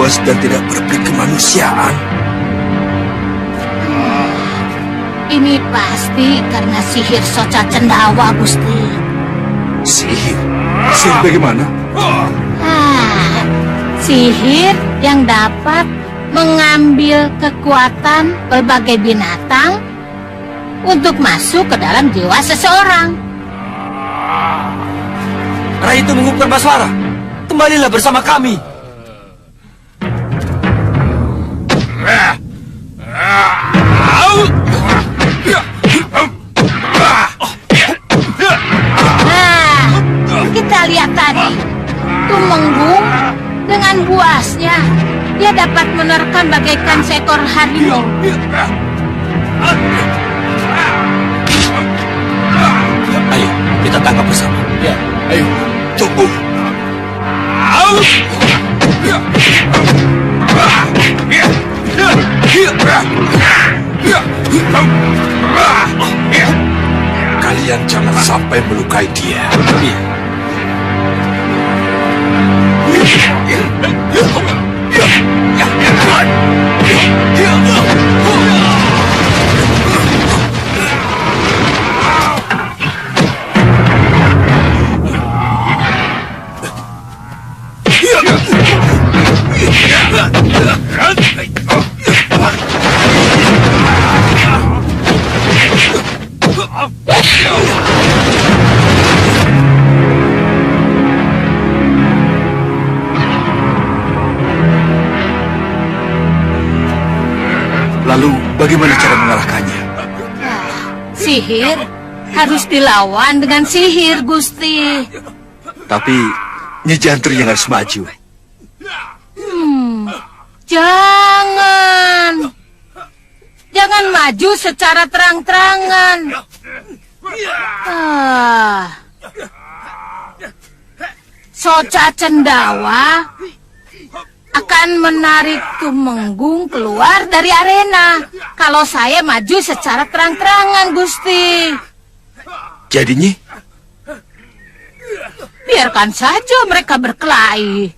polos dan tidak berperi kemanusiaan. Ini pasti karena sihir Soca Cendawa, Gusti. Sihir? Sihir bagaimana? Sihir yang dapat mengambil kekuatan berbagai binatang untuk masuk ke dalam jiwa seseorang. Rai Tumenggung Parbaswara, kembalilah bersama kami. Kita lihat tadi, Tumenggung dengan buasnya, dia dapat menerkam bagaikan seekor harimau. Ayo, kita tangkap bersama. Ya, ayo, tunggu. Kalian jangan sampai melukai dia. Lalu bagaimana cara mengalahkannya? Sihir harus dilawan dengan sihir, Gusti. Tapi Nyi Jantri yang harus maju. Jangan maju secara terang-terangan. Soca Cendawa akan menarik Tumenggung keluar dari arena kalau saya maju secara terang-terangan, Gusti. Jadi Nyi? Biarkan saja mereka berkelahi.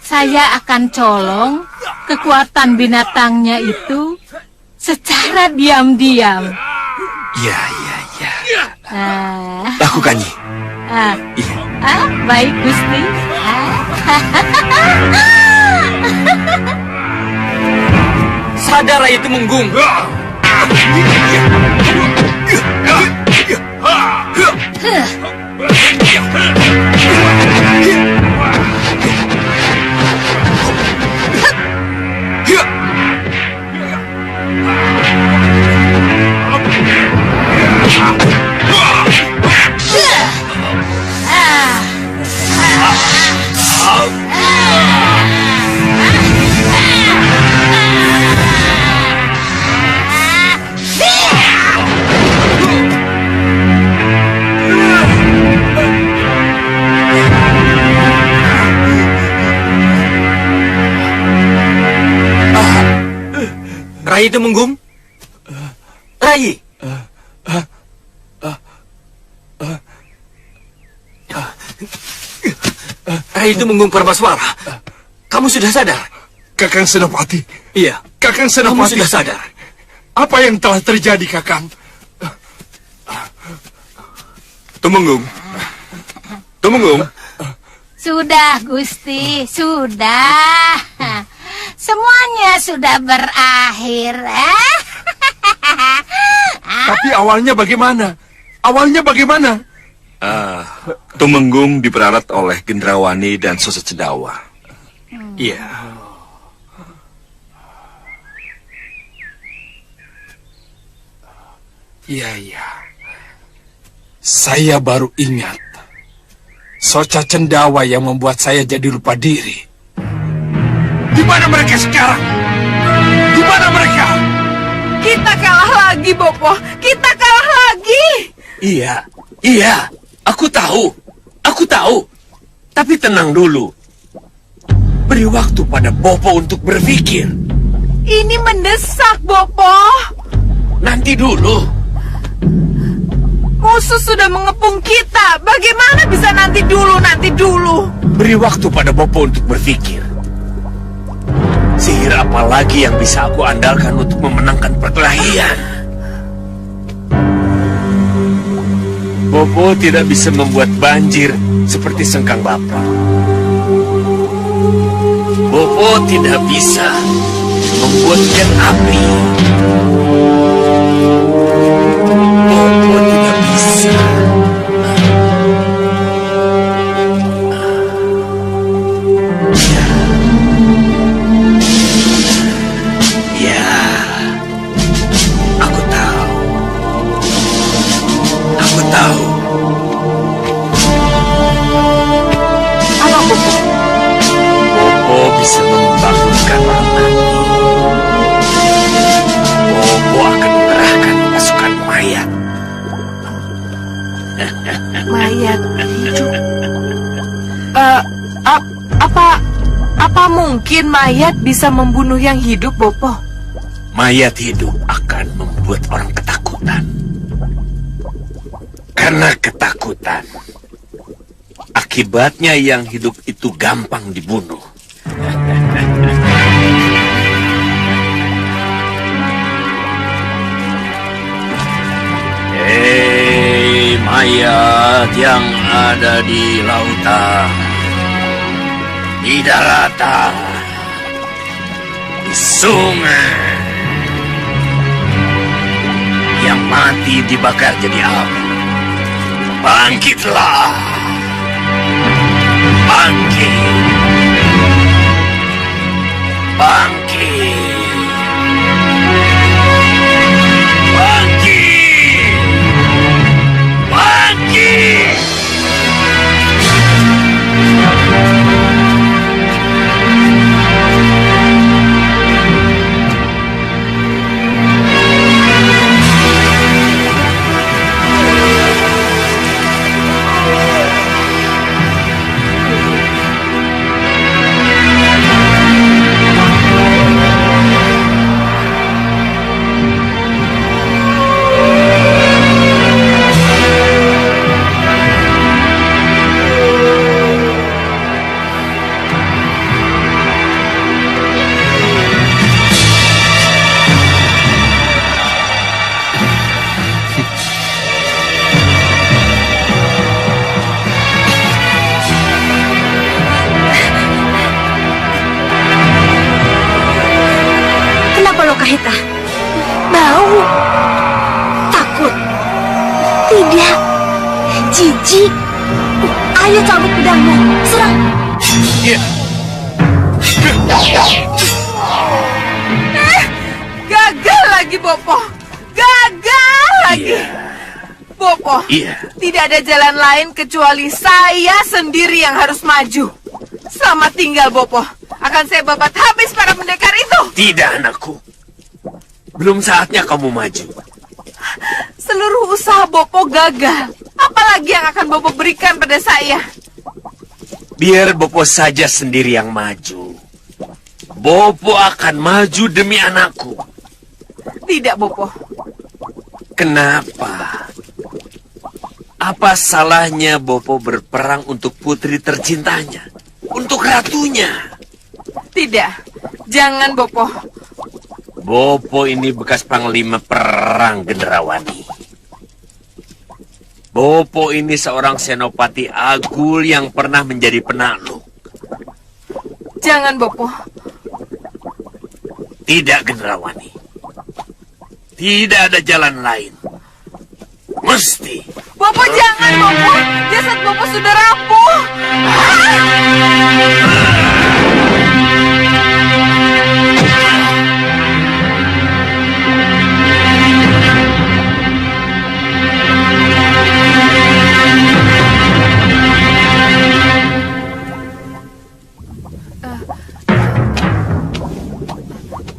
Saya akan colong kekuatan binatangnya itu secara diam-diam. Ya. Lakukan, Nyi. Baik, Gusti. Sadar Rai Tumenggung. Rai Tumenggung? Rai! Rai Tumenggung Parbaswara, kamu sudah sadar? Kakang Senopati. Iya. Kakang Senopati. Kamu sudah sadar? Apa yang telah terjadi, Kakang? Tumenggung. Sudah, Gusti, sudah. Semuanya sudah berakhir. Tapi awalnya bagaimana? Tumenggung diperalat oleh Gendrawani dan Soca Cendawa. Iya. Iya. Saya baru ingat. Soca Cendawa yang membuat saya jadi lupa diri. Di mana mereka sekarang? Di mana mereka? Kita kalah lagi, Bopo. Kita kalah lagi. Iya. Aku tahu. Tapi tenang dulu. Beri waktu pada Bopo untuk berpikir. Ini mendesak, Bopo. Nanti dulu. Musuh sudah mengepung kita. Bagaimana bisa nanti dulu? Beri waktu pada Bopo untuk berpikir. Sihir apa lagi yang bisa aku andalkan untuk memenangkan perkelahian? Bopo tidak bisa membuat banjir seperti Sengkang Bapak. Bopo tidak bisa membuat hujan api. Bopo tidak bisa. Ya, aku tahu. Aku tahu. Apa Bopo? Bopo bisa membangunkan orang mati. Bopo akan mengerahkan pasukan mayat. Mayat hidup. Apa mungkin mayat bisa membunuh yang hidup, Bopo? Mayat hidup akan membuat orang ketakutan. Karena ketakutan, akibatnya yang hidup itu gampang dibunuh. Hei, mayat yang ada di lautan, di daratan, di sungai, yang mati dibakar jadi api. Bangkitlah! Bangkit! Bangkit! Bangkit! Bangkit! Kahita, bau, takut, tidak, jijik. Ayo cabut pedangmu, serang. Ya. Gagal lagi, Bopo. Gagal lagi. Bopo, tidak ada jalan lain kecuali saya sendiri yang harus maju. Selamat tinggal, Bopo. Akan saya babat habis para pendekar itu. Tidak, anakku. Belum saatnya kamu maju. Seluruh usaha Bopo gagal. Apalagi yang akan Bopo berikan pada saya? Biar Bopo saja sendiri yang maju. Bopo akan maju demi anakku. Tidak, Bopo. Kenapa? Apa salahnya Bopo berperang untuk putri tercintanya? Untuk ratunya? Tidak. Jangan, Bopo. Bopo ini bekas panglima perang Gendrawani. Bopo ini seorang senopati agul yang pernah menjadi penakluk. Jangan, Bopo. Tidak, Gendrawani. Tidak ada jalan lain. Mesti. Bopo, jangan, Bopo. Jasad Bopo sudah rapuh.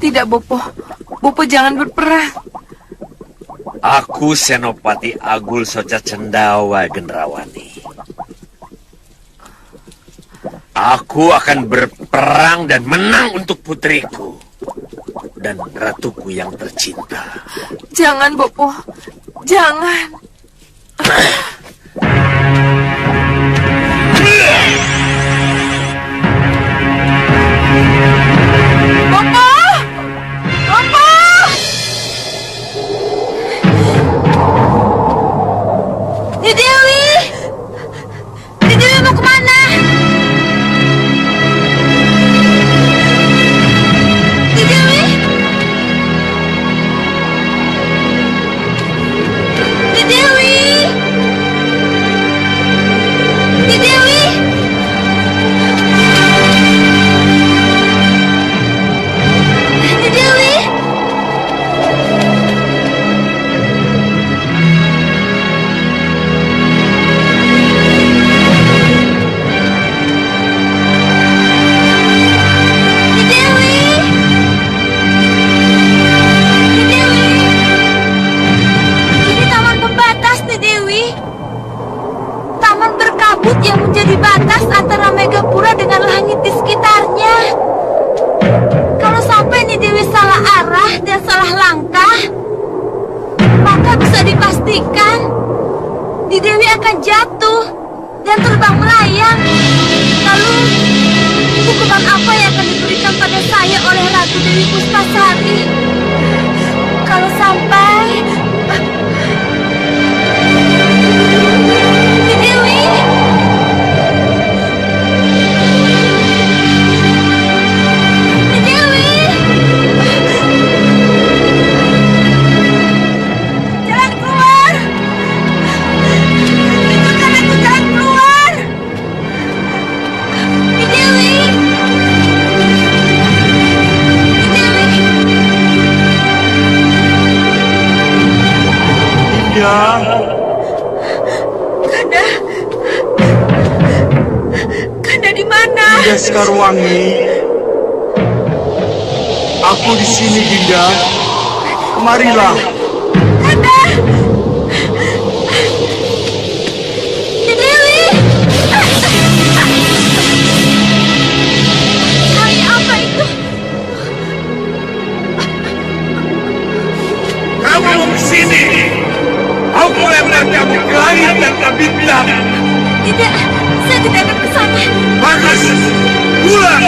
Tidak, Bopo. Bopo jangan berperang. Aku Senopati Agul Soca Cendawa, Gendrawani. Aku akan berperang dan menang untuk putriku dan ratuku yang tercinta. Jangan, Bopo. Jangan. Sekarwangi, aku di sini, Dinda. Kemarilah. Kanda, Dewi. Apa itu? Kamu di sini. Aku lempar kamu ke langit dan ke bintang. Tidak, saya tidak akan ke sana. Bagus. Pulang!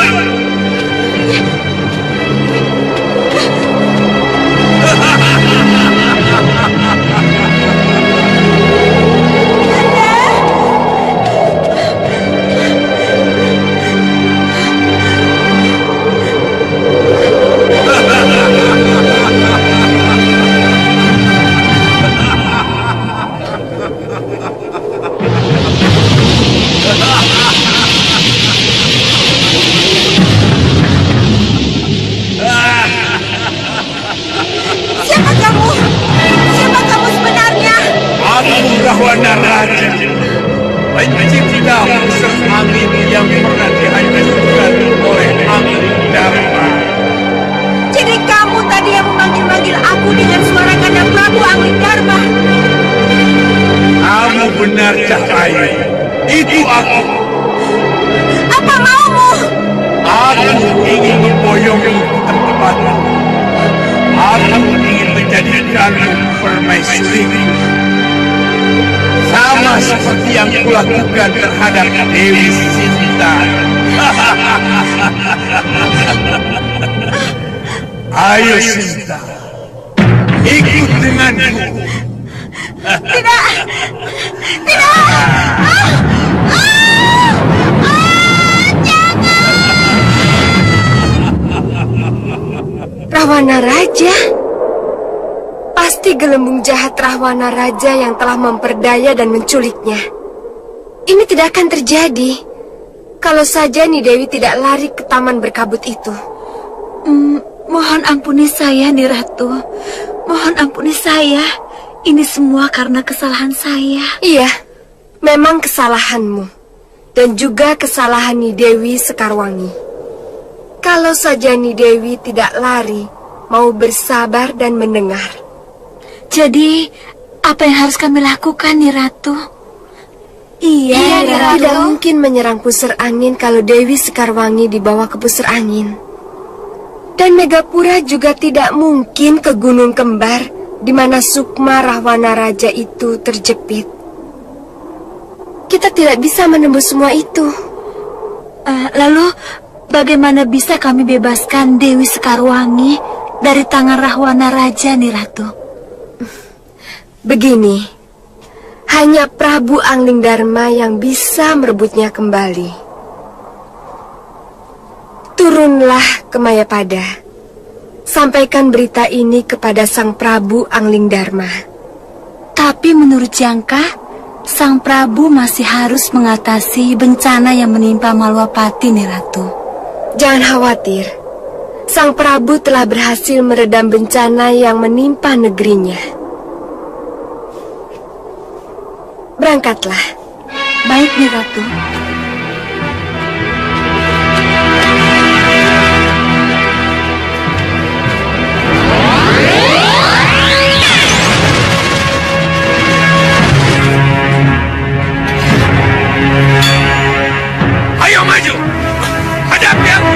Rahwana Raja, pencipta pusat angin yang pernah dihancurkan oleh angin Dharma. Jadi kamu tadi yang memanggil-manggil aku dengan suara Kanda Prabu Angin Dharma. Kamu benar, Cahaya. Itu aku. Apa maumu? Aku ingin memboyongmu ke tempatmu. Aku ingin menjadikanmu permaisuri. Sama seperti yang kulakukan terhadap Dewi Sinta. Ayo Sinta, ikut denganku. Tidak, tidak. Rahwana Raja? Pasti gelembung jahat Rahwana Raja yang telah memperdaya dan menculiknya. Ini tidak akan terjadi kalau saja Nidewi tidak lari ke taman berkabut itu. Mohon ampuni saya, Ni Ratu. Mohon ampuni saya. Ini semua karena kesalahan saya. Iya, memang kesalahanmu. Dan juga kesalahan Nidewi Sekarwangi. Kalau saja Nidewi tidak lari, mau bersabar dan mendengar. Jadi, apa yang harus kami lakukan, Ni Ratu? Iya, tidak mungkin menyerang pusar angin kalau Dewi Sekarwangi dibawa ke pusar angin. Dan Megapura juga tidak mungkin ke Gunung Kembar di mana Sukma Rahwana Raja itu terjepit. kita tidak bisa menembus semua itu. Lalu, bagaimana bisa kami bebaskan Dewi Sekarwangi dari tangan Rahwana Raja, nih Ratu? Begini, hanya Prabu Anglingdarma yang bisa merebutnya kembali. Turunlah ke Mayapada. Sampaikan berita ini kepada Sang Prabu Anglingdarma. Tapi menurut Jangka, Sang Prabu masih harus mengatasi bencana yang menimpa Malwapati, nih Ratu. Jangan khawatir. Sang Prabu telah berhasil meredam bencana yang menimpa negerinya. Berangkatlah. Baik, nih Ratu. Ayo maju! Hadapi aku!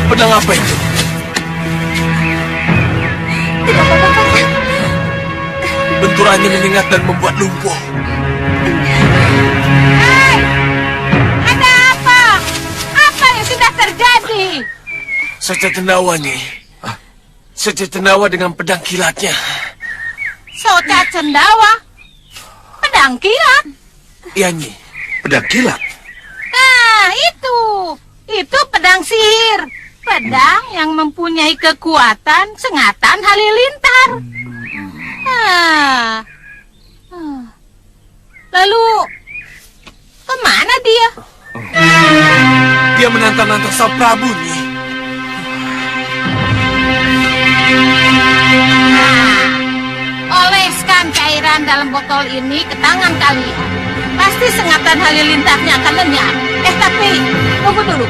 Pedang apa itu? Tidak apa-apa, Kakang. Benturannya menyengat dan membuat lumpuh. Hei! Ada apa? Apa yang sudah terjadi? Saja Cendawa nih. Saja Cendawa dengan pedang kilatnya. Soca Cendawa? Pedang kilat? Iya, Nyi. Pedang kilat? Nah, itu. Itu pedang sihir. Pedang yang mempunyai kekuatan sengatan halilintar. Lalu, kemana dia? Dia menantang-nantang Sang Prabu, Nyi. Oleskan cairan dalam botol ini ke tangan kalian. Pasti sengatan halilintarnya akan lenyap. Tapi, tunggu dulu.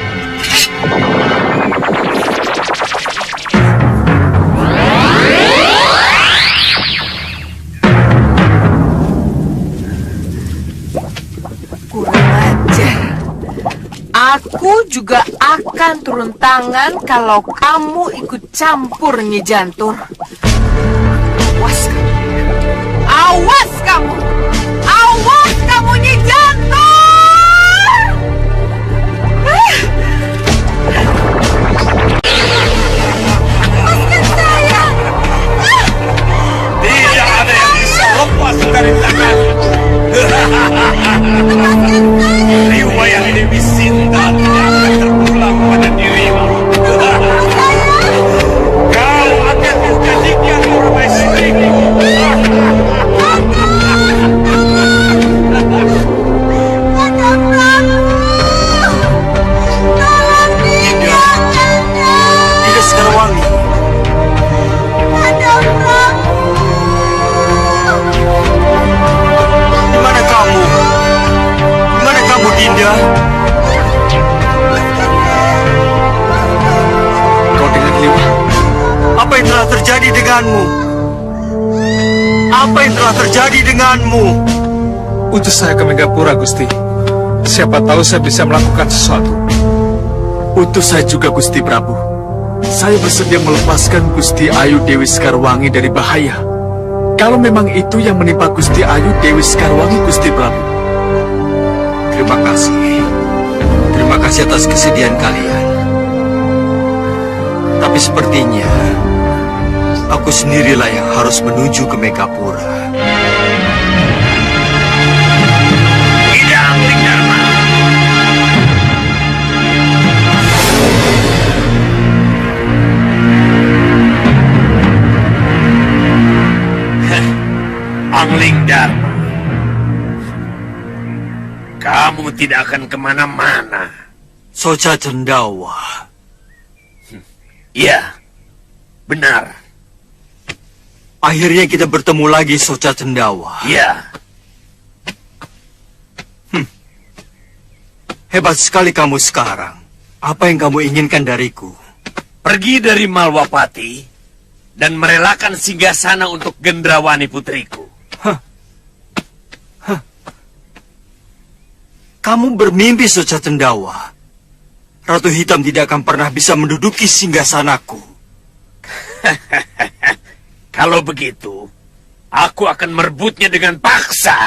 Kurang ajar. Aku juga akan turun tangan kalau kamu ikut campur, Nyi Jantur. Awas kamu. Awas kamu. Awas kamu, Nyi Jantur. Lepaskan saya. Tidak ada yang bisa lepas dari tangan. Riwayat Dewi Sinta tidak akan terulang pada dirimu. Kau akan menjadikan permaisuri. Tidak Sekarwangi. Di mana kamu? Di mana kamu, Dinda? Kau dengan Liwa? Apa yang telah terjadi denganmu? Apa yang telah terjadi denganmu? Utus saya ke Megapura, Gusti. Siapa tahu saya bisa melakukan sesuatu. Utus saya juga, Gusti Prabu. Saya bersedia melepaskan Gusti Ayu Dewi Sekarwangi dari bahaya. Kalau memang itu yang menimpa Gusti Ayu Dewi Sekarwangi, Gusti Prabu. Terima kasih. Terima kasih atas kesediaan kalian. Tapi sepertinya aku sendirilah yang harus menuju ke Megapura. Tidak, Angling Dharma. Angling Dharma, kamu tidak akan kemana-mana. Soca Cendawa. Ya, benar. Akhirnya kita bertemu lagi, Soca Cendawa. Ya, Hebat sekali kamu sekarang. Apa yang kamu inginkan dariku? pergi dari Malwapati dan merelakan singgasana untuk Gendrawani putriku. Kamu bermimpi, Soca Cendawa. Ratu Hitam tidak akan pernah bisa menduduki singgasanaku. Kalau begitu, aku akan merebutnya dengan paksa.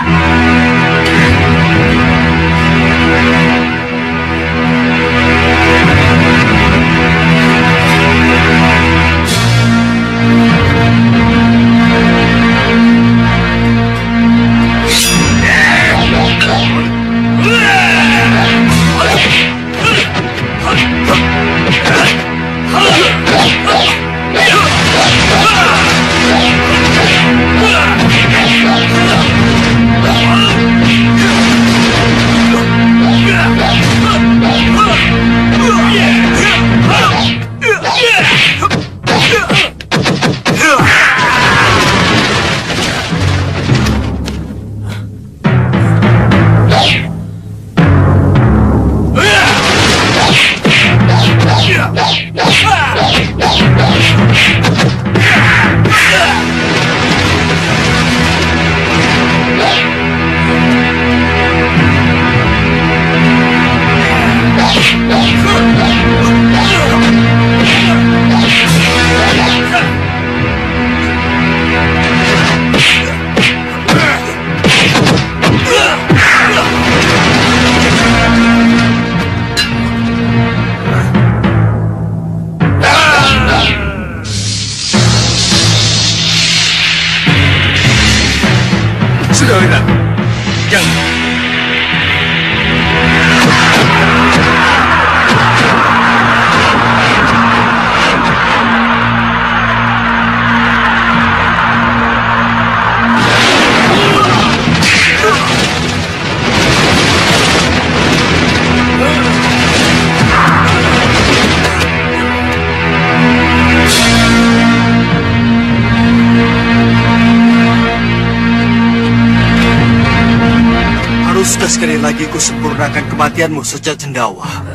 Sekali lagi ku sempurnakan kematianmu, Soca Cendawa.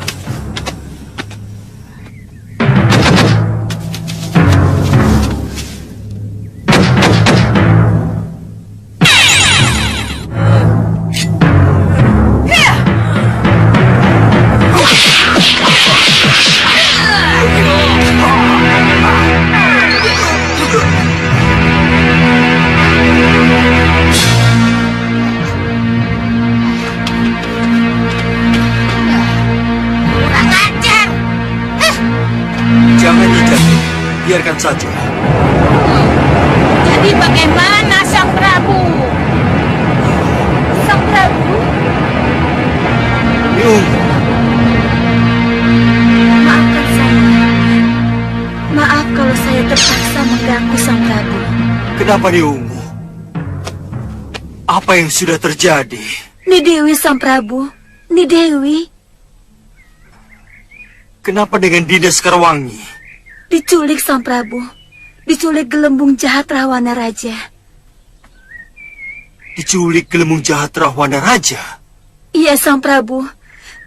Biarkan saja. Jadi bagaimana Sang Prabu? Sang Prabu? Maafkan saya. Maaf kalau saya terpaksa mengganggu Sang Prabu. Kenapa Niungu? Apa yang sudah terjadi? Ni Dewi, Sang Prabu. Ni Dewi. Kenapa dengan Dinda Sekarwangi? Diculik, Sang Prabu. Diculik gelembung jahat Rahwana Raja. Diculik gelembung jahat Rahwana Raja? Iya, Sang Prabu.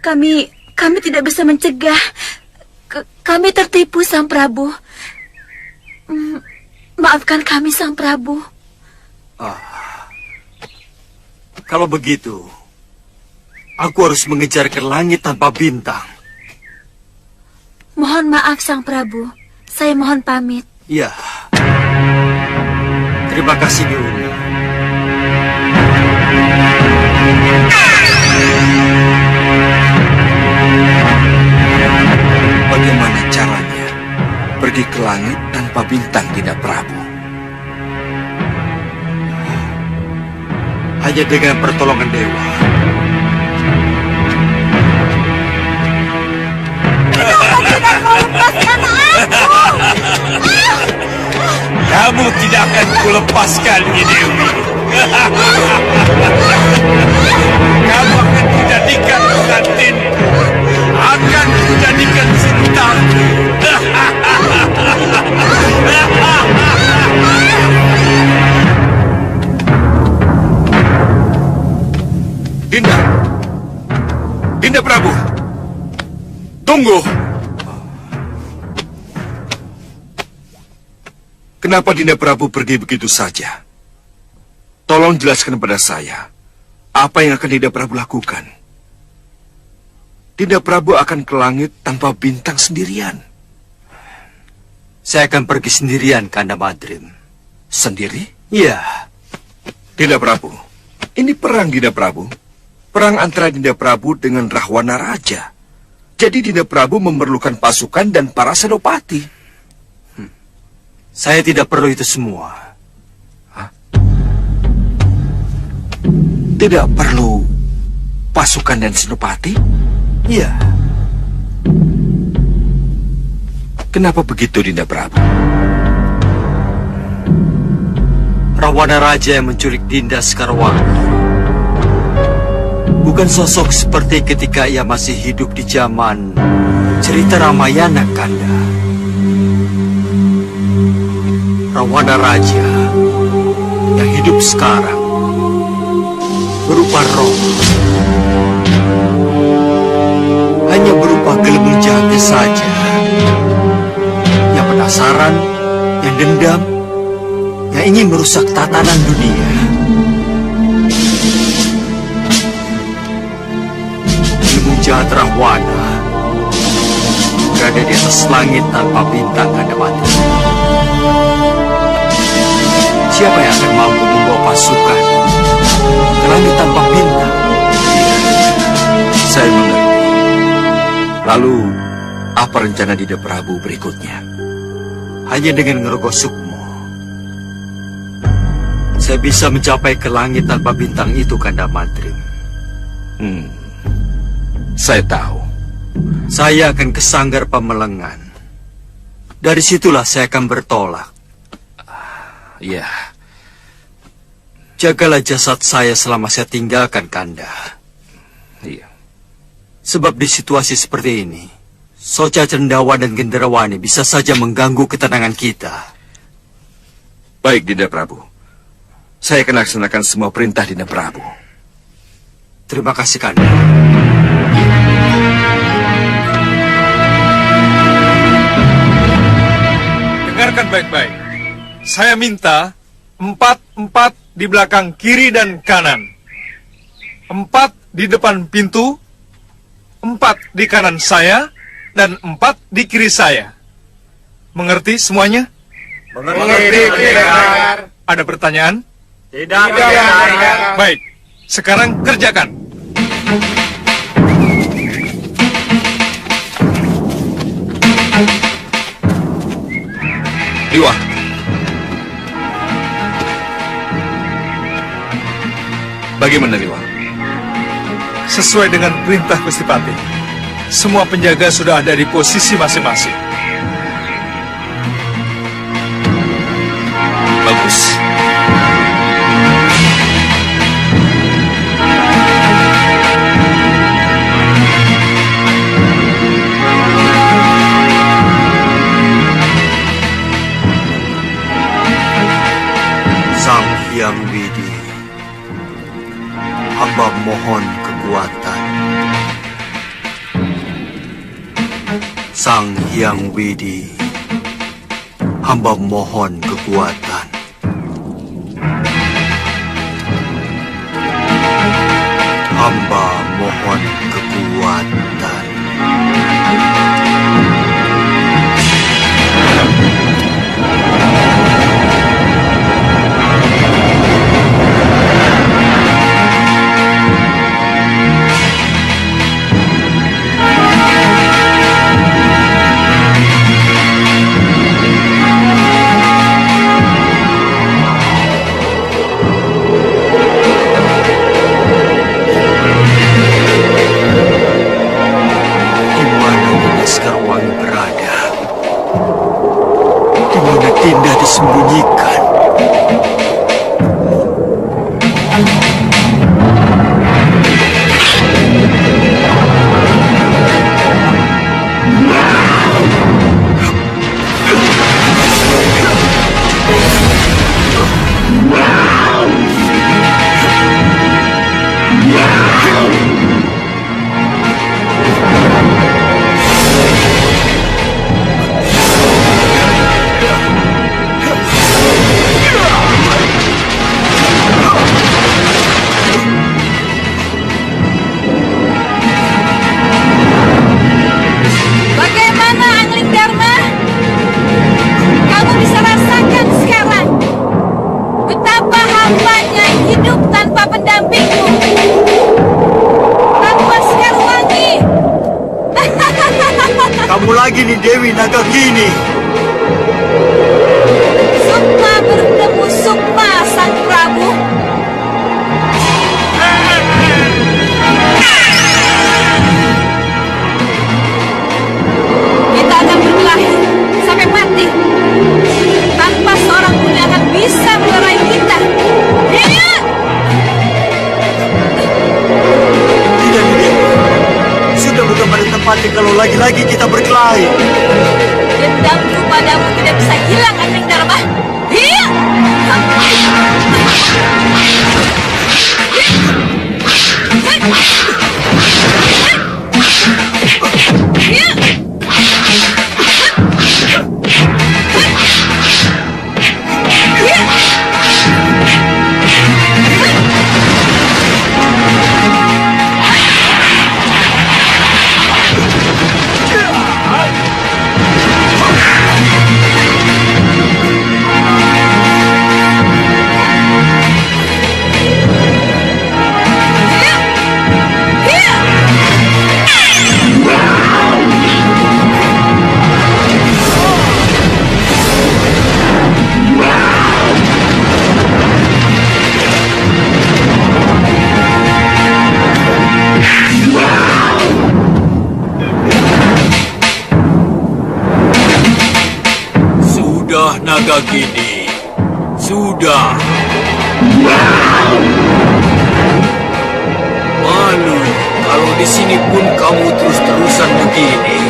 Kami tidak bisa mencegah. Kami tertipu, Sang Prabu. Maafkan kami, Sang Prabu. Kalau begitu, aku harus mengejar ke langit tanpa bintang. Mohon maaf, Sang Prabu. Saya mohon pamit. Ya. Terima kasih, Dewi. Bagaimana caranya pergi ke langit tanpa bintang, Dinda Prabu? Hanya dengan pertolongan dewa. Kamu tidak akan kulepaskan, Nyi Dewi. Kamu akan kujadikan pengantin. Akan kujadikan sintang. Dinda Prabu, tunggu. Kenapa Dinda Prabu pergi begitu saja? Tolong jelaskan pada saya, apa yang akan Dinda Prabu lakukan? Dinda Prabu akan ke langit tanpa bintang sendirian. Saya akan pergi sendirian, Kanda Madrim. Sendiri? Iya. Dinda Prabu, ini perang, Dinda Prabu. Perang antara Dinda Prabu dengan Rahwana Raja. Jadi Dinda Prabu memerlukan pasukan dan para senopati. Saya tidak perlu itu semua. Tidak perlu pasukan dan senopati? Iya. Kenapa begitu, Dinda Prabu? Rahwana Raja yang menculik Dinda Sekarwangi bukan sosok seperti ketika ia masih hidup di zaman cerita Ramayana, Kanda. Rahwana Raja yang hidup sekarang berupa roh, hanya berupa gelembung jahatnya saja, yang penasaran, yang dendam, yang ingin merusak tatanan dunia. Gelembung jahat Rahwana berada di atas langit tanpa bintang, Kanda Mati. Siapa yang akan mampu membawa pasukan ke langit tanpa bintang? Saya mengerti. Lalu, apa rencana Dinda Prabu berikutnya? Hanya dengan ngerogoh sukmo, saya bisa mencapai ke langit tanpa bintang itu, Kanda Mantrim. Saya tahu. Saya akan ke Sanggar Pemelengan. Dari situlah saya akan bertolak. Ya. Jagalah jasad saya selama saya tinggalkan, Kanda. Iya. Sebab di situasi seperti ini, Soca Cendawa dan Gendrawani bisa saja mengganggu ketenangan kita. Baik, Dinda Prabu. Saya akan laksanakan semua perintah Dinda Prabu. Terima kasih, Kanda. Dengarkan baik-baik. Saya minta 4 di belakang kiri dan kanan. 4 di depan pintu, 4 di kanan saya, dan 4 di kiri saya. Mengerti semuanya? Mengerti, Pendekar. Ada pertanyaan? Tidak, Pendekar. Baik, sekarang kerjakan. Liwa. Bagaimana, Liwa? Sesuai dengan perintah Gusti Patih, semua penjaga sudah ada di posisi masing-masing. Bagus. Sang Hyang Widi, hamba mohon kekuatan. Sang Hyang Widi, hamba mohon kekuatan. Hamba mohon kekuatan. mengerikan. Bagaimana Angling Dharma? Kamu bisa rasakan sekarang betapa hambanya hidup tanpa pendampingmu, tanpa Sekarwangi. Kamu lagi nih Dewi Nagagini. Sukma bertemu Sukma, Sang Prabu. Kita akan berkelahi sampai mati. Tanpa seorang pun yang akan bisa melerai kita. Iya! Tidak, Dewi. Sudah bukan pada tempatnya kalau lagi-lagi kita berkelahi. Dendamku padamu tidak bisa hilang, Angling Dharma. Iya! Sudah Nagagini, sudah. Malu kalau di sini pun kamu terus-terusan begini.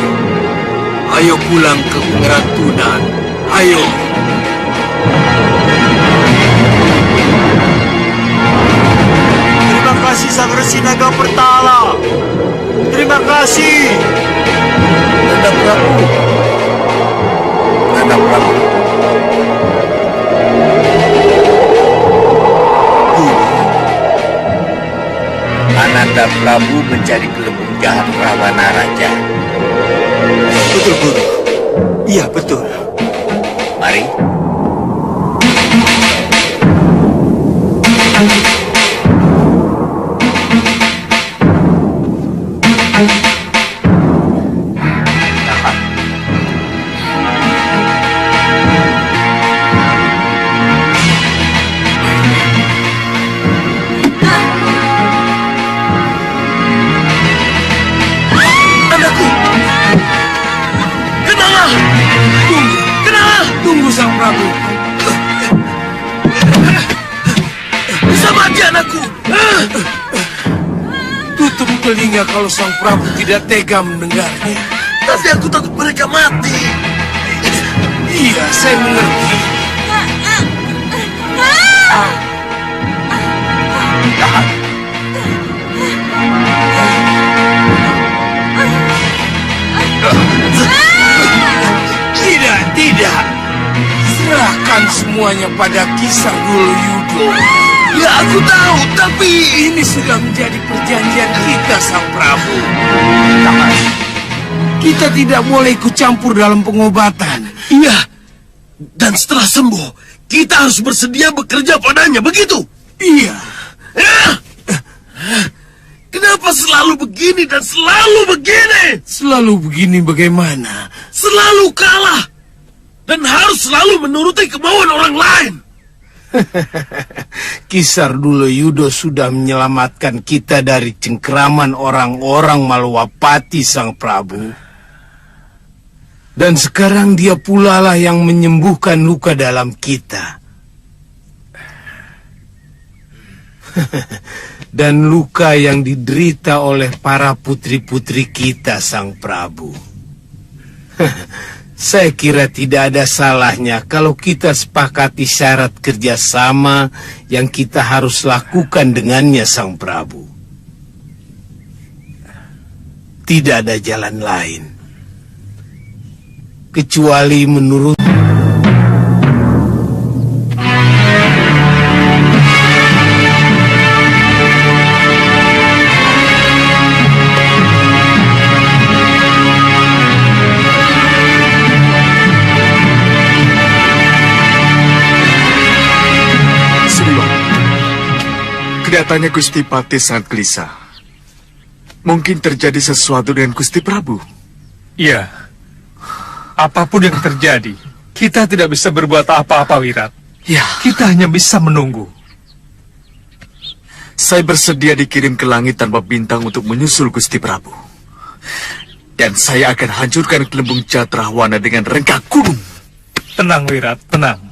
Ayo pulang ke Pengeratunan. Ayo. Terima kasih Sang Resi Naga Pertala. Terima kasih. Nanda Prabu. Nanda Prabu. Ananda Prabu menjadi gelembung jahat Rawana Raja. Betul, Guru. Iya, betul. Mari. Tunggu Sang Prabu. Bisa mati anakku. Tutup telinga kalau Sang Prabu tidak tega mendengarnya. Tapi aku takut mereka mati. Iya, saya mengerti. Tidak. Serahkan semuanya pada Kisar Dulu Yudo. Ya, aku tahu, tapi ini sudah menjadi perjanjian kita, Sang Prabu. Kita tidak boleh ikut campur dalam pengobatan. Iya, dan setelah sembuh, kita harus bersedia bekerja padanya, begitu? Iya. Kenapa selalu begini dan selalu begini? Selalu begini bagaimana? Selalu kalah. Dan harus selalu menuruti kemauan orang lain. Kisar Dulu Yudo sudah menyelamatkan kita dari cengkeraman orang-orang Malwapati, Sang Prabu. Dan sekarang dia pula lah yang menyembuhkan luka dalam kita. Dan luka yang diderita oleh para putri-putri kita, Sang Prabu. Saya kira tidak ada salahnya kalau kita sepakati syarat kerjasama yang kita harus lakukan dengannya, Sang Prabu. Tidak ada jalan lain kecuali menurut. Kelihatannya Gusti Patih sangat gelisah. Mungkin terjadi sesuatu dengan Gusti Prabu. Iya. Apapun yang terjadi, kita tidak bisa berbuat apa-apa, Wirat. Ya. Kita hanya bisa menunggu. Saya bersedia dikirim ke langit tanpa bintang untuk menyusul Gusti Prabu. Dan saya akan hancurkan gelembung jahat Rahwana dengan rengkak gunung. Tenang, Wirat, tenang.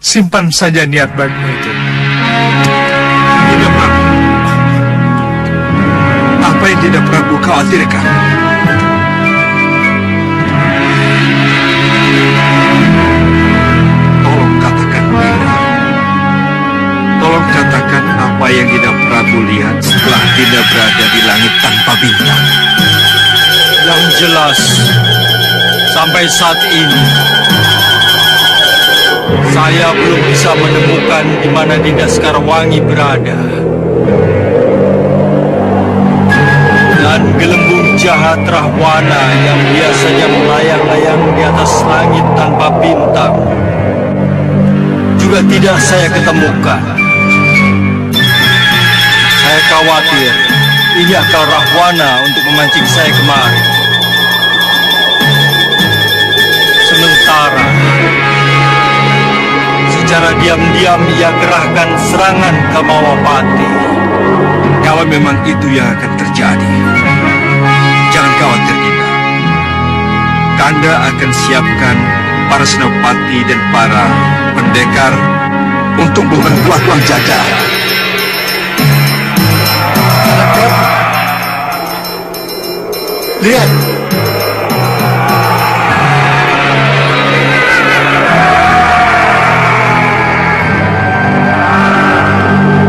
Simpan saja niat baikmu itu. Dinda Prabu. Apa yang Dinda Prabu khawatirkan? Tolong katakan, Dinda. Tolong katakan apa yang Dinda Prabu lihat setelah Dinda berada di langit tanpa bintang. Yang jelas, sampai saat ini, saya belum bisa menemukan di mana Dinda Sekarwangi berada. Dan gelembung jahat Rahwana yang biasanya melayang-layang di atas langit tanpa bintang juga tidak saya ketemukan. Saya khawatir ini akal Rahwana untuk memancing saya kemari. Sementara secara diam-diam ia gerahkan serangan Kamawapati. Kalau memang itu yang akan terjadi, jangan khawatir, Dinda. Kanda akan siapkan para senopati dan para pendekar untuk memperkuat Pajajaran. Lihat.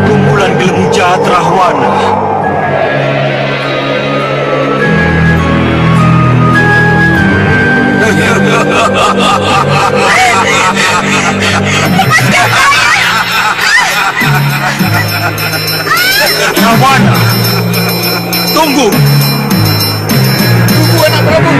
Kumpulan gelembung jahat Rahwana. Rahwana, tunggu. Tunggu, anak Prabu.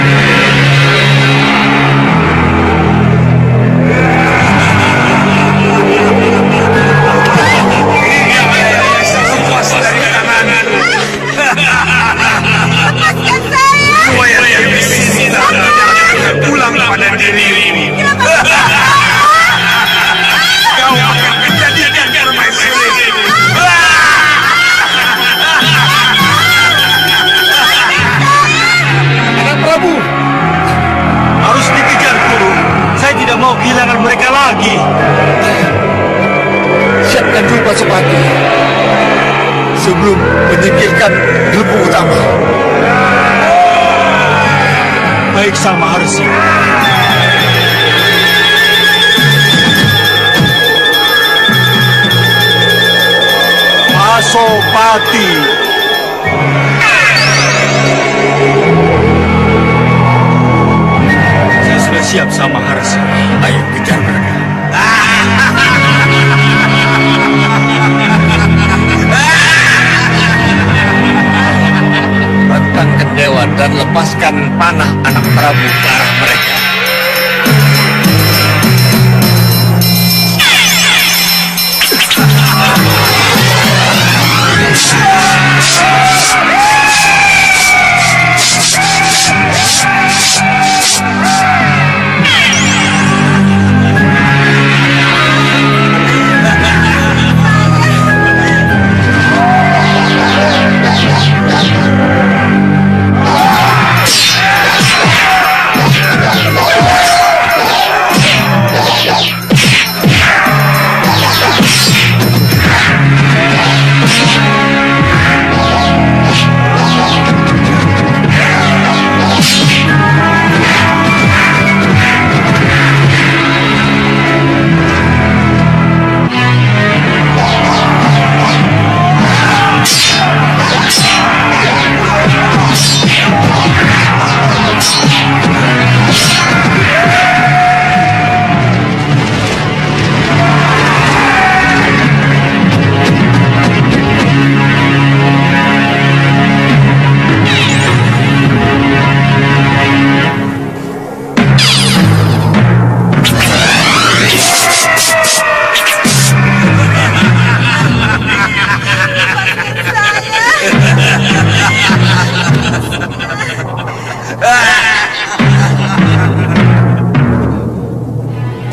Pulang pada dirimu. Kau akan menjadikan permaisuri. Anak Prabu. Harus dikejar, Guru. Saya tidak mau kehilangan mereka lagi. Siapkan dulu Pasopati sebelum menyingkirkan gelembung utama. Baik, Sang Maharsi. Pasopati. Saya sudah siap, Sang Maharsi. Ayo kejar mereka. Rentangkan dewa dan lepaskan panah anak Prabu ke arah mereka.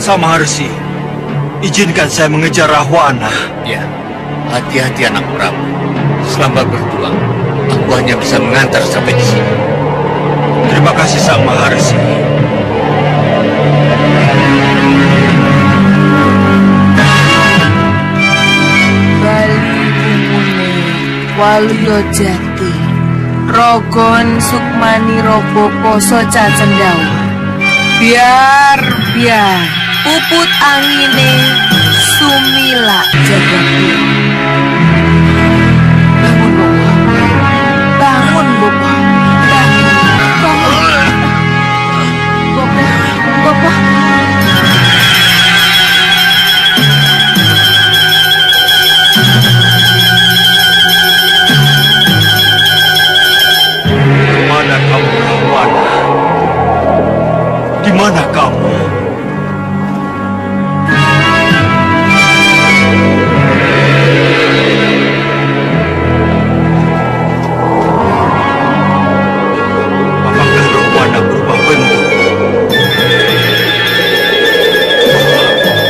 Sang Maharsi, izinkan saya mengejar Rahwana. Ya, hati-hati anak Prabu. Selamat berjuang. Aku hanya bisa mengantar sampai di sini. Terima kasih Sang Maharsi. Bali Umune Waluyo Jati Rogon Sukmani Robo Poso Cacendau Biar Puput angine Sumila Jagapura. Bangun Bopo. Bangun Bopo. Mana kamu, Rahwana? Di mana kamu? Apakah Rahwana berubah bentuk?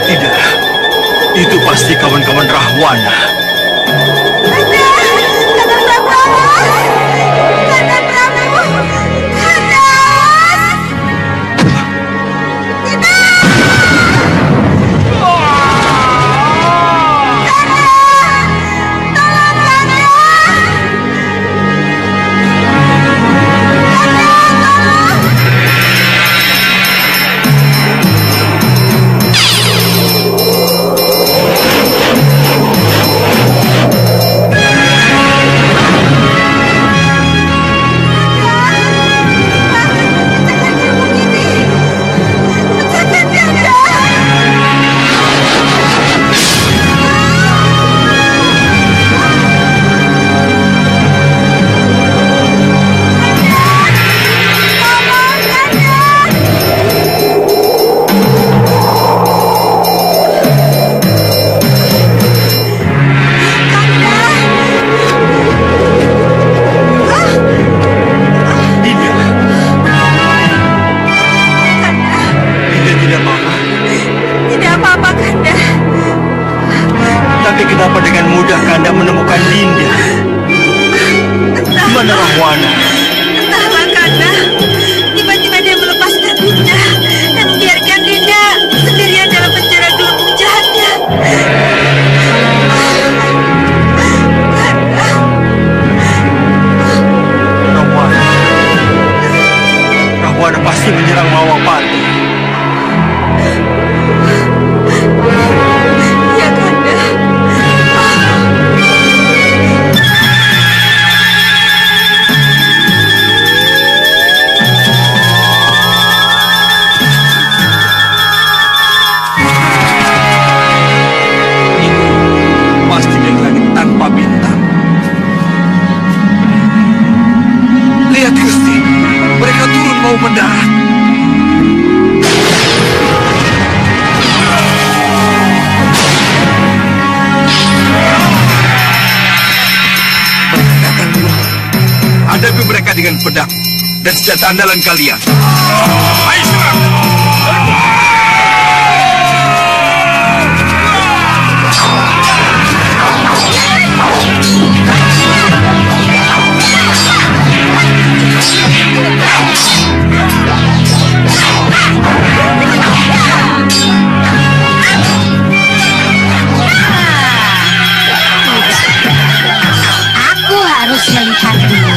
Tidak, itu pasti kawan-kawan Rahwana. Kenapa dengan mudah Kanda menemukan Dinda? Di mana Rahwana? Entahlah, Kanda. Tiba-tiba dia melepaskan Dinda dan membiarkan Dinda sendirian dalam penjara gelembung jahatnya. Rahwana pasti menyerang Mawapati. Ya, Kanda. Pasti dari langit tanpa bintang. Lihat Gusti, mereka turun mau mendarat. Mereka akan menyerang. Hadapi mereka dengan pedang dan senjata andalan kalian. Ayo serang! Aku harus melihat dulu.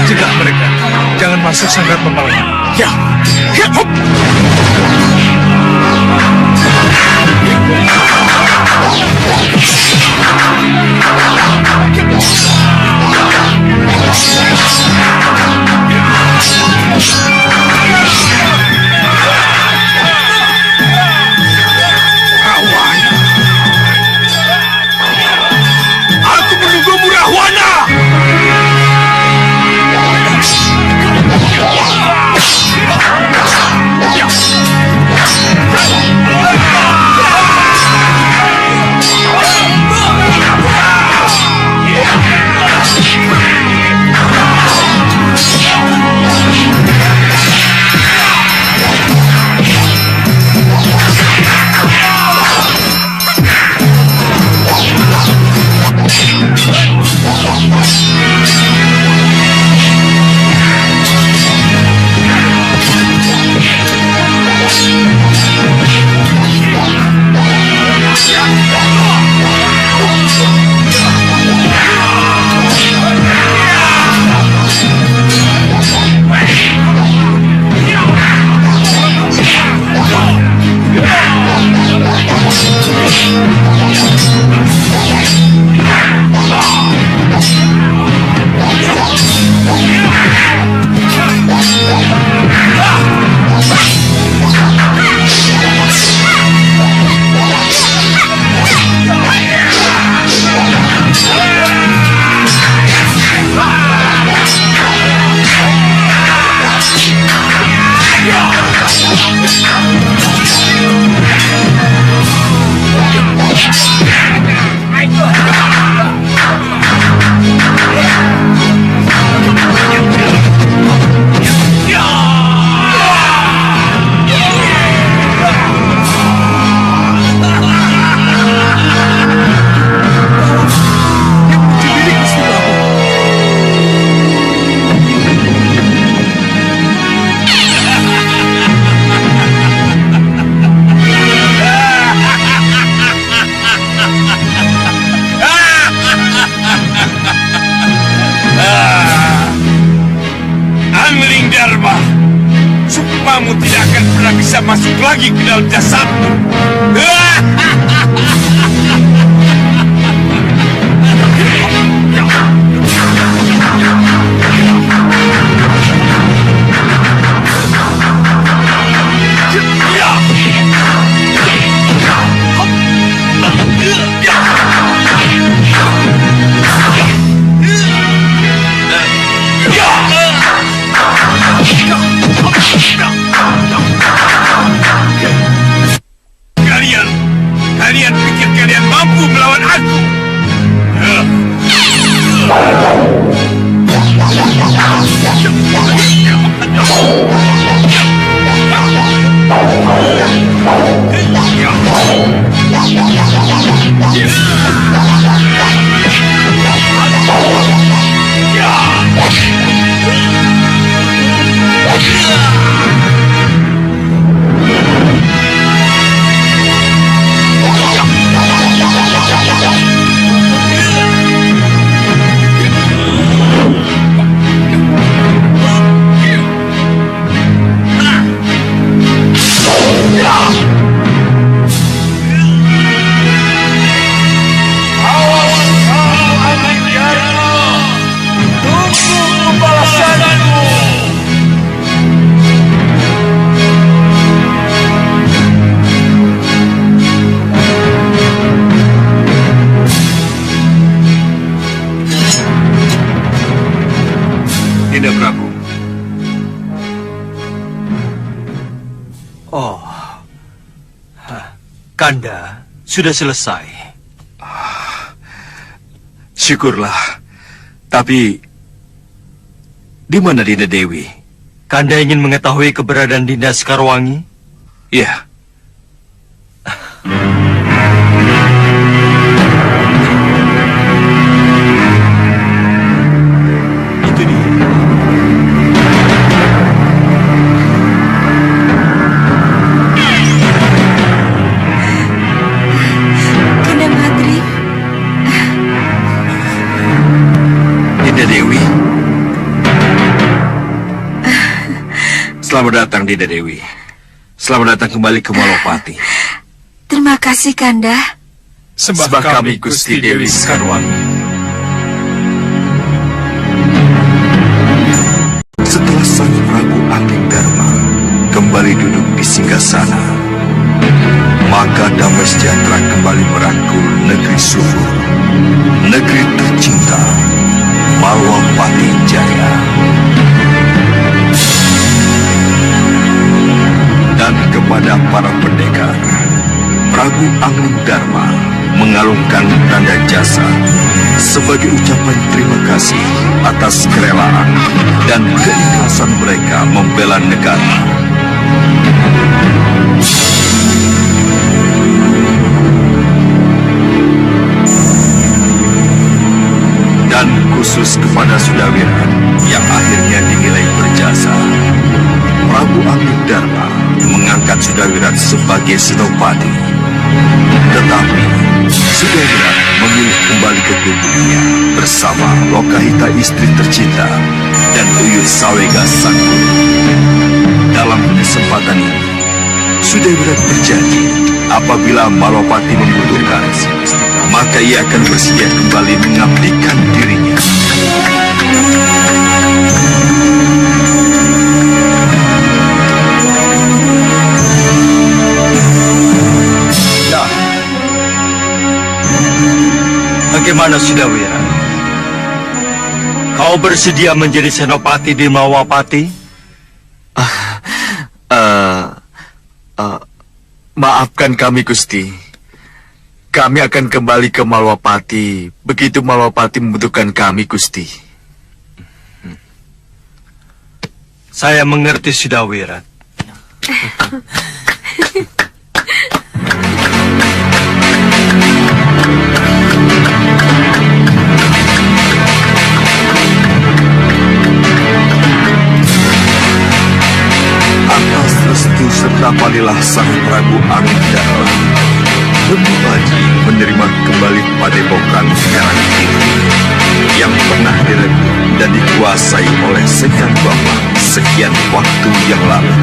Cegah mereka. Jangan masuk sanggar peperangan. Ya, ya, hop. Rahwana. Aku menunggumu, Rahwana. tidak masuk lagi ke dalam jasadmu. Kalian pikir kalian mampu melawan aku? Dinda Prabu. Oh, Kanda sudah selesai. Syukurlah. Tapi di mana Dinda Dewi? Kanda ingin mengetahui keberadaan Dinda Sekarwangi? Ya. Itu dia. Kanda Madri, Dinda Dewi. Selamat datang, Dinda Dewi. Selamat datang kembali ke Malopati. terima kasih Kanda. Sembah kami Gusti Dewi Sekarwangi. Setelah Sang Prabu Anglingdarma kembali duduk di singgasana, maka damai sejahtera kembali merangkul negeri subur, negeri tercinta, Malwapati Jaya. Dan kepada para pendekar, Prabu Anglingdarma mengalungkan tanda jasa sebagai ucapan terima kasih atas kerelaan dan keikhlasan mereka membela negara. Dan khusus kepada Sudawira yang akhirnya dinilai berjasa, Prabu Anglingdarma mengangkat Sudawira sebagai senopati. Tetapi Sudawira memilih kembali ke tubuhnya bersama Lokahita istri tercinta dan Uyut Sawega sang guru. Dalam kesempatan ini, Sudawira berjanji apabila Malopati membutuhkan, maka ia akan bersedia kembali mengabdikan dirinya. Bagaimana Sudawira? Kau bersedia menjadi senopati di Malwapati? Maafkan kami Gusti. Kami akan kembali ke Malwapati begitu Malwapati membutuhkan kami Gusti. Saya mengerti Sudawira. Atas restu serta palilah Sang Prabu Anglingdarma, Dewi Baji menerima kembali padepokan Karang Kidul yang pernah direbut dan dikuasai oleh Sekar Bambang sekian waktu yang lalu.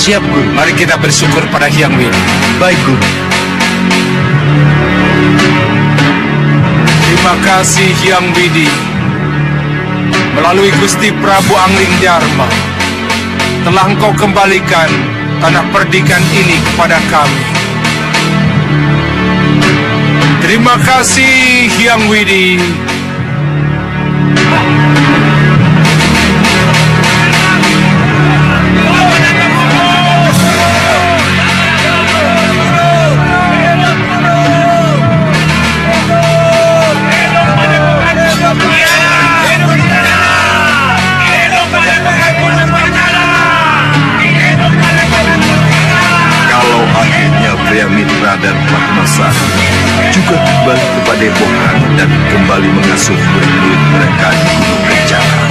Siap, Guru. Mari kita bersyukur pada Hyang Widi. Baik, Guru. Terima kasih Hyang Widi. Melalui Gusti Prabu Angling Dharma, telah engkau kembalikan tanah perdikan ini kepada kami. Terima kasih Hyang Widi. Kalau akhirnya Pria Mitra dan Padmasari juga kembali ke Padepokan dan kembali mengasuh murid-murid mereka di Gunung Kencana,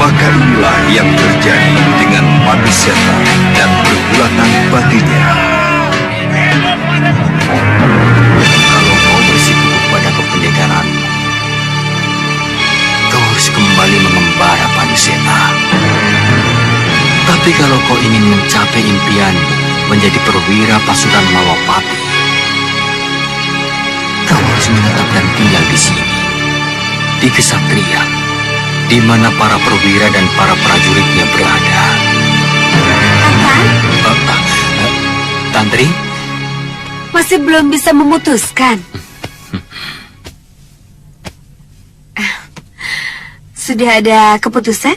maka inilah yang terjadi dengan Maduseta dan pergulatan batinnya. Kalau kau bersikukuh pada kependekaran, kau harus kembali mengembara Paduseta. Tapi kalau kau ingin mencapai impianmu menjadi perwira pasukan Malopati, kau harus menetap dan tinggal di sini, di Kesatrian, di mana para perwira dan para prajuritnya berada. Kakang, Tantri, masih belum bisa memutuskan. Sudah ada keputusan?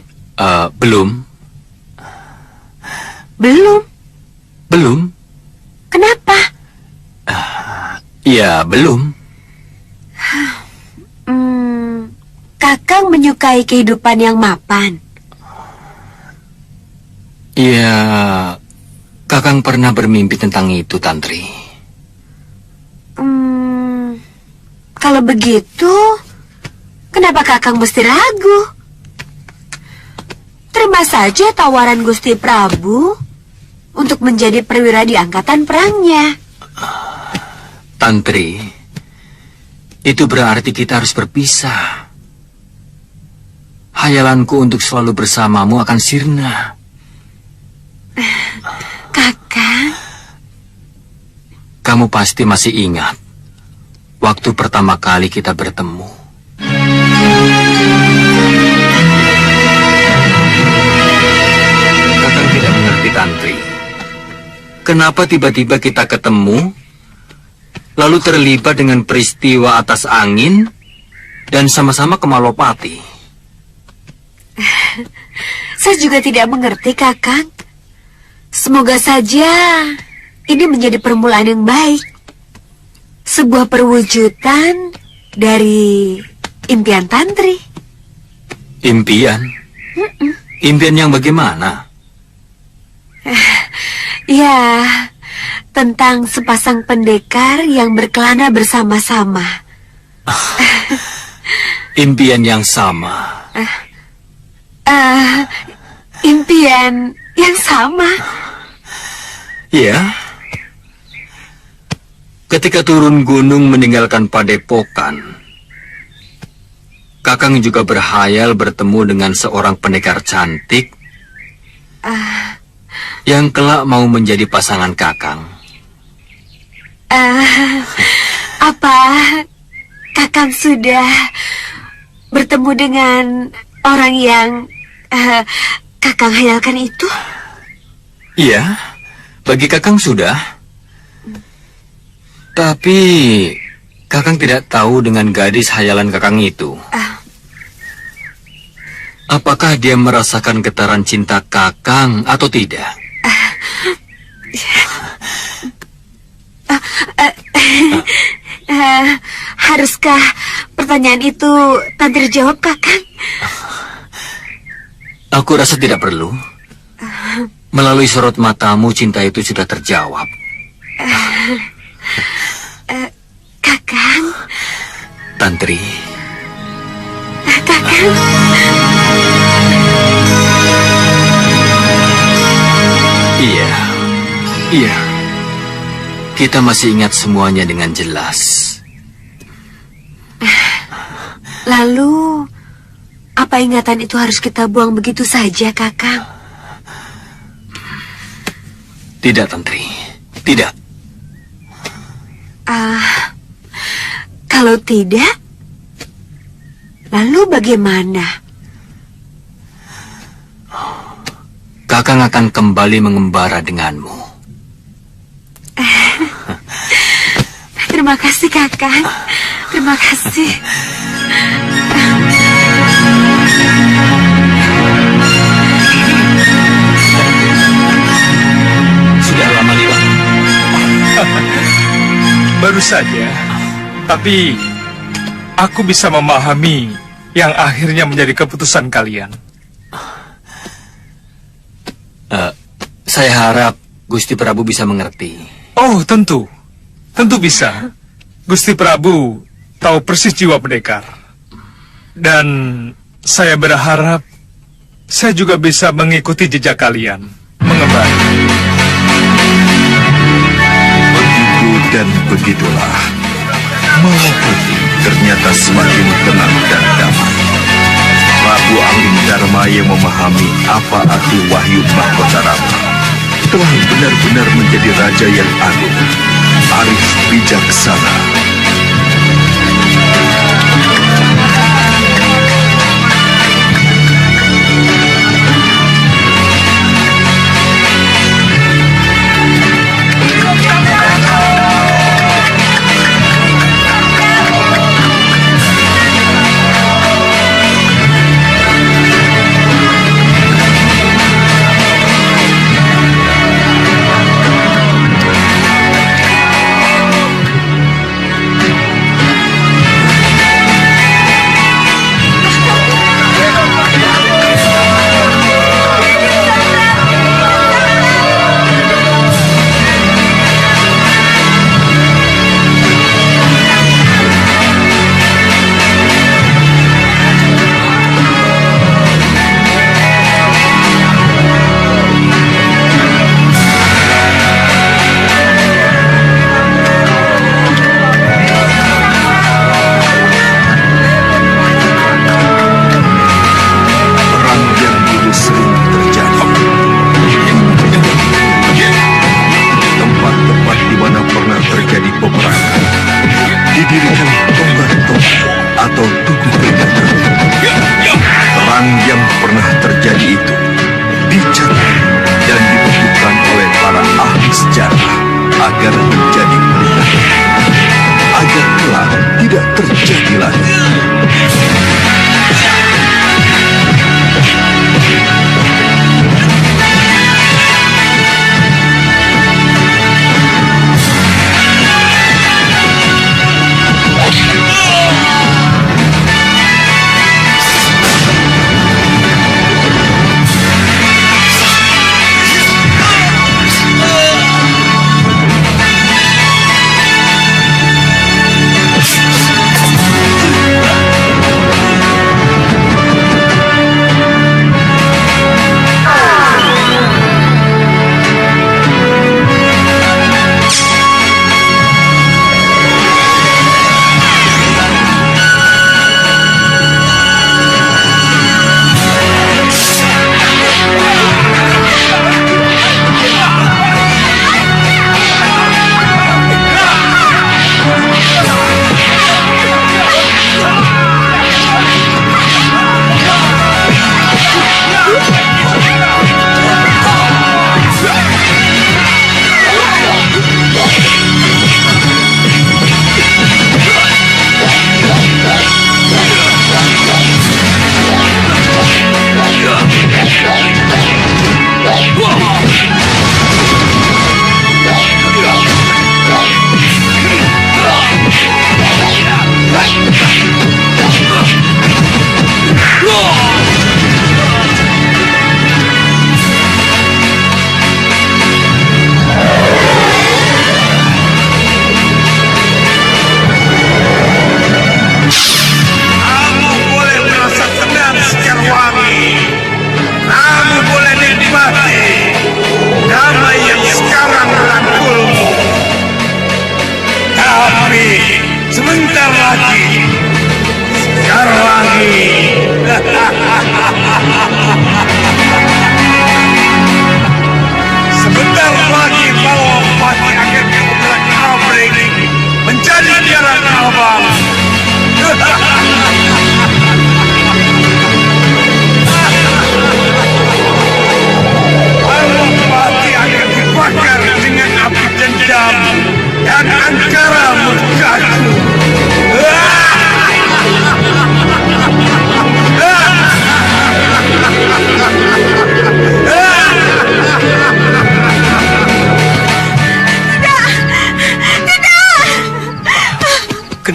Belum. Belum. Belum? Kenapa? Ya, belum. Kakang menyukai kehidupan yang mapan. Ya, Kakang pernah bermimpi tentang itu, Tantri. Kalau begitu, kenapa Kakang mesti ragu? Terima saja tawaran Gusti Prabu untuk menjadi perwira di angkatan perangnya. Tantri, itu berarti kita harus berpisah. Hayalanku untuk selalu bersamamu akan sirna. Kakang, Kamu pasti masih ingat waktu pertama kali kita bertemu. Kakang tidak mengerti, Tantri. Kenapa tiba-tiba kita ketemu, lalu terlibat dengan peristiwa atas angin, dan sama-sama ke Malopati? saya juga tidak mengerti, Kakang. Semoga saja ini menjadi permulaan yang baik. Sebuah perwujudan dari impian Tantri. Impian? Impian yang bagaimana? Ya, tentang sepasang pendekar yang berkelana bersama-sama. Impian yang sama. Impian yang sama. Ya. Ketika turun gunung meninggalkan Padepokan, Kakang juga berhayal bertemu dengan seorang pendekar cantik yang kelak mau menjadi pasangan Kakang. Apa Kakang sudah bertemu dengan orang yang Kakang hayalkan itu? Iya, bagi Kakang sudah. Tapi Kakang tidak tahu dengan gadis hayalan Kakang itu. Apakah dia merasakan getaran cinta Kakang atau tidak? Haruskah pertanyaan itu Tantri jawab, Kakang? Aku rasa tidak perlu. Melalui sorot matamu, cinta itu sudah terjawab. Kakang? Tantri. Kakang? Iya. Iya. Kita masih ingat semuanya dengan jelas. Lalu, apa ingatan itu harus kita buang begitu saja, Kakang? Tidak, Tantri. Tidak. Kalau tidak, lalu bagaimana? Kakang akan kembali mengembara denganmu. Terima kasih, Kakang. Terima kasih. Sudah lama hilang. Baru saja. Tapi aku bisa memahami yang akhirnya menjadi keputusan kalian. Saya harap Gusti Prabu bisa mengerti. Oh, tentu. Tentu bisa. Gusti Prabu tahu persis jiwa pendekar. Dan saya berharap saya juga bisa mengikuti jejak kalian. Mengembara. Begitu dan begitulah. Malam pagi ternyata semakin tenang dan damai. Prabu Anggindharma yang memahami apa arti wahyu mahkota Rama telah benar-benar menjadi raja yang agung, arif bijaksana.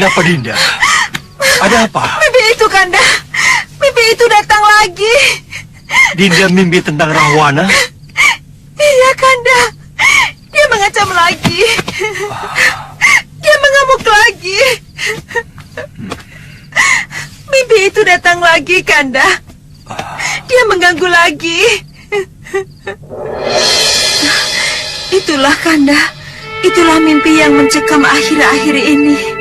Kenapa Dinda? Ada apa? Mimpi itu, Kanda. Mimpi itu datang lagi. Dinda mimpi tentang Rahwana? Iya, Kanda. Dia mengancam lagi. Dia mengamuk lagi. Mimpi itu datang lagi, Kanda. Dia mengganggu lagi. Itulah, Kanda. Itulah mimpi yang mencekam akhir-akhir ini.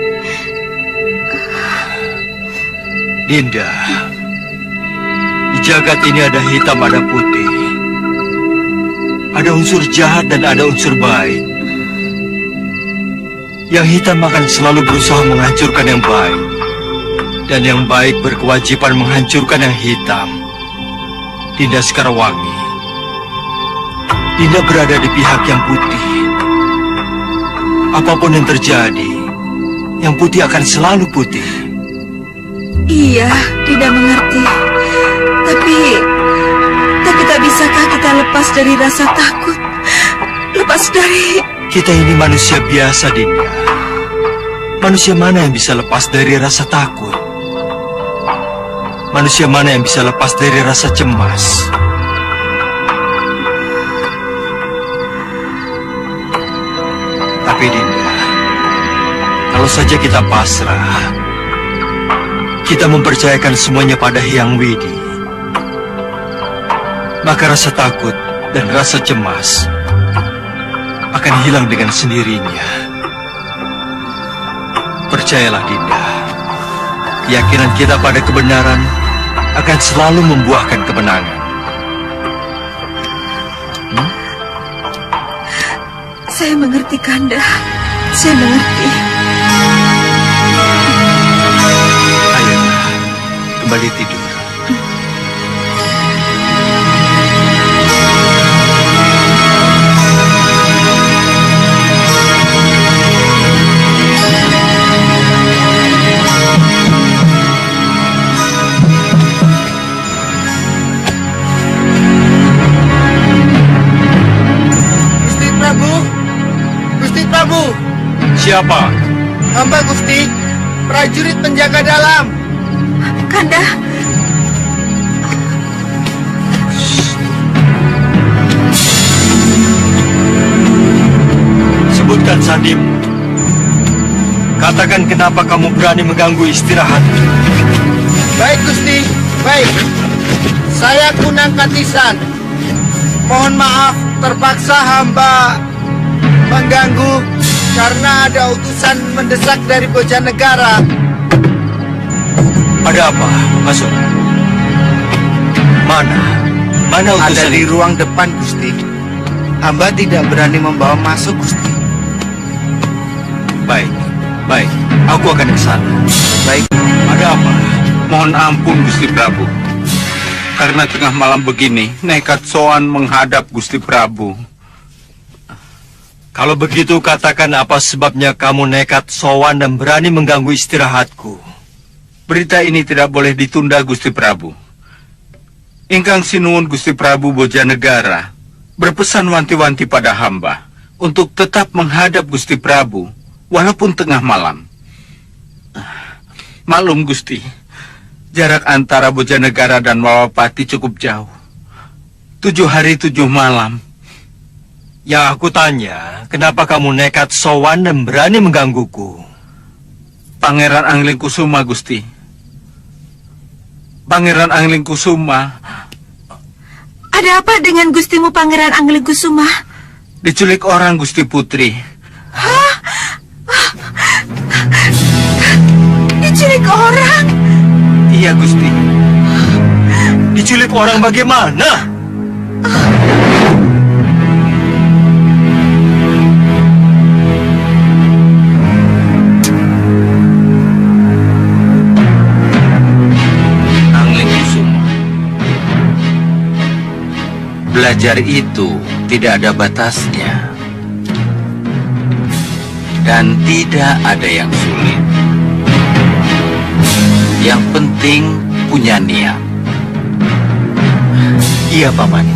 Dinda, di jagat ini ada hitam, ada putih. Ada unsur jahat dan ada unsur baik. Yang hitam akan selalu berusaha menghancurkan yang baik. Dan yang baik berkewajiban menghancurkan yang hitam. Dinda Sekarwangi, Dinda berada di pihak yang putih. Apapun yang terjadi, yang putih akan selalu putih. Iya, Dinda mengerti. Tapi tak bisakah kita lepas dari rasa takut? Lepas dari... Kita ini manusia biasa, Dinda. Manusia mana yang bisa lepas dari rasa takut? Manusia mana yang bisa lepas dari rasa cemas? Tapi Dinda, kalau saja kita pasrah, kita mempercayakan semuanya pada Hyang Widi, maka rasa takut dan rasa cemas akan hilang dengan sendirinya. Percayalah Dinda, keyakinan kita pada kebenaran akan selalu membuahkan kemenangan. Saya mengerti, Kanda. Saya mengerti. Ayolah, kembali tidur. Gusti Prabu. Siapa? Hamba Gusti, prajurit penjaga dalam. Kanda, sebutkan sandimu. Katakan kenapa kamu berani mengganggu istirahat. Baik Gusti, baik. Saya Kunang Katisan. Mohon maaf terpaksa hamba mengganggu karena ada utusan mendesak dari Bojanegara. Ada apa? Masuk. Mana utusan? Ada di ruang depan, Gusti. Hamba tidak berani membawa masuk, Gusti. Baik. Aku akan ke sana. Baik. Ada apa? Mohon ampun Gusti Prabu. Karena tengah malam begini, nekat sowan menghadap Gusti Prabu. Kalau begitu katakan apa sebabnya kamu nekat sowan dan berani mengganggu istirahatku. Berita ini tidak boleh ditunda Gusti Prabu. Ingkang Sinuwun Gusti Prabu Bojanegara berpesan wanti-wanti pada hamba untuk tetap menghadap Gusti Prabu walaupun tengah malam. Maklum Gusti, jarak antara Bojanegara dan Malawapati cukup jauh. 7 hari 7 malam. Yang aku tanya, kenapa kamu nekat sowan dan berani menggangguku? Pangeran Anglingkusuma, Gusti. Pangeran Anglingkusuma. ada apa dengan gustimu Pangeran Anglingkusuma? Diculik orang, Gusti Putri. Hah? Diculik orang? Iya, Gusti. Diculik orang bagaimana? Belajar itu tidak ada batasnya. Dan tidak ada yang sulit. Yang penting punya niat. Iya, Paman.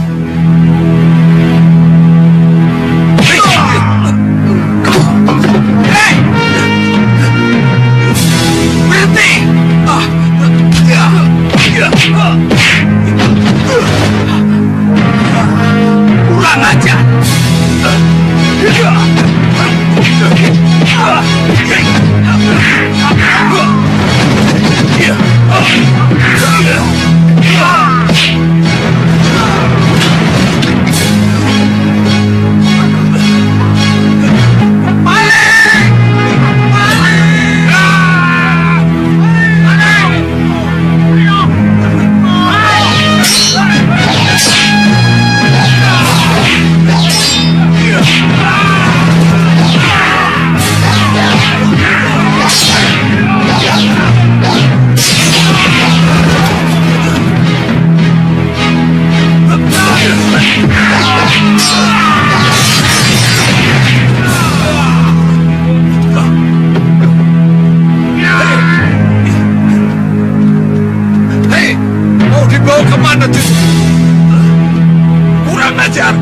kejar!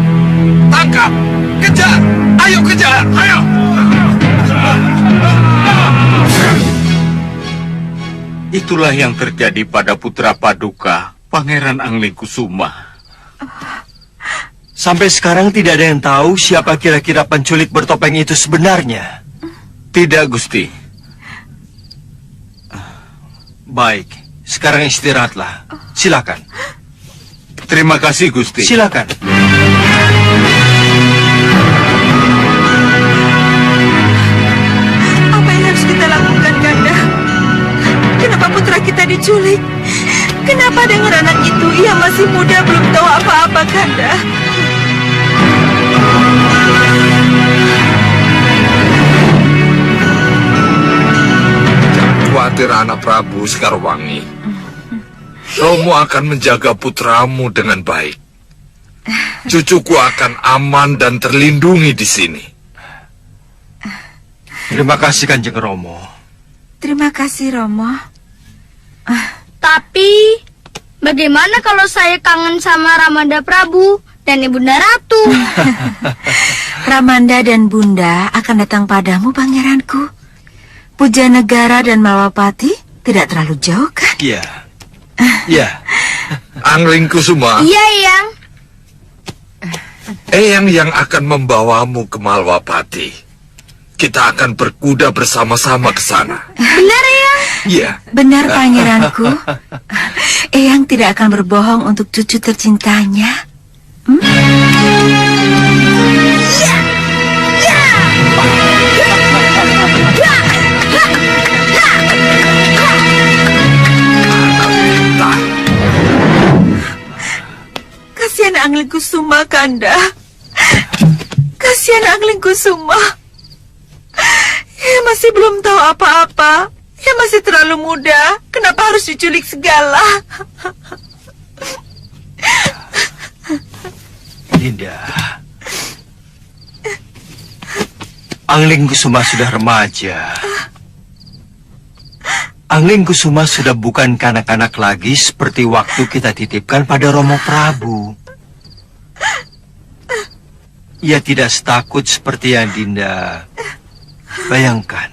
Tangkap! Kejar! Ayo kejar! Ayo! Itulah yang terjadi pada putra Paduka, Pangeran Anglingkusuma. Sampai sekarang tidak ada yang tahu siapa kira-kira penculik bertopeng itu sebenarnya. Tidak, Gusti. Baik, sekarang istirahatlah. Silakan. Terima kasih, Gusti. Silakan. Apa yang harus kita lakukan, Kanda? Kenapa putra kita diculik? Kenapa dengan anak itu? Ia masih muda, belum tahu apa-apa, Kanda. Jangan khawatir anak Prabu Sekarwangi. Romo akan menjaga putramu dengan baik. Cucuku akan aman dan terlindungi di sini. Terima kasih Kanjeng Romo. Terima kasih, Romo. Tapi, bagaimana kalau saya kangen sama Ramanda Prabu dan Ibunda Ratu? Ramanda dan Bunda akan datang padamu, pangeranku. Pujanegara dan Malwapati tidak terlalu jauh, kan? Iya. Iya. Anglingkusuma, Iya, Eyang. Eyang yang akan membawamu ke Malwapati. Kita akan berkuda bersama-sama ke sana. Benar, Eyang? Iya. Benar, pangeranku. Eyang tidak akan berbohong untuk cucu tercintanya. Kasihan Anglingkusuma, Kanda. Kasihan Anglingkusuma. Ia masih belum tahu apa-apa. Ia masih terlalu muda. Kenapa harus diculik segala? Dinda. Anglingkusuma sudah remaja. Anglingkusuma sudah bukan kanak-kanak lagi seperti waktu kita titipkan pada Romo Prabu. Ia tidak setakut seperti yang Dinda bayangkan.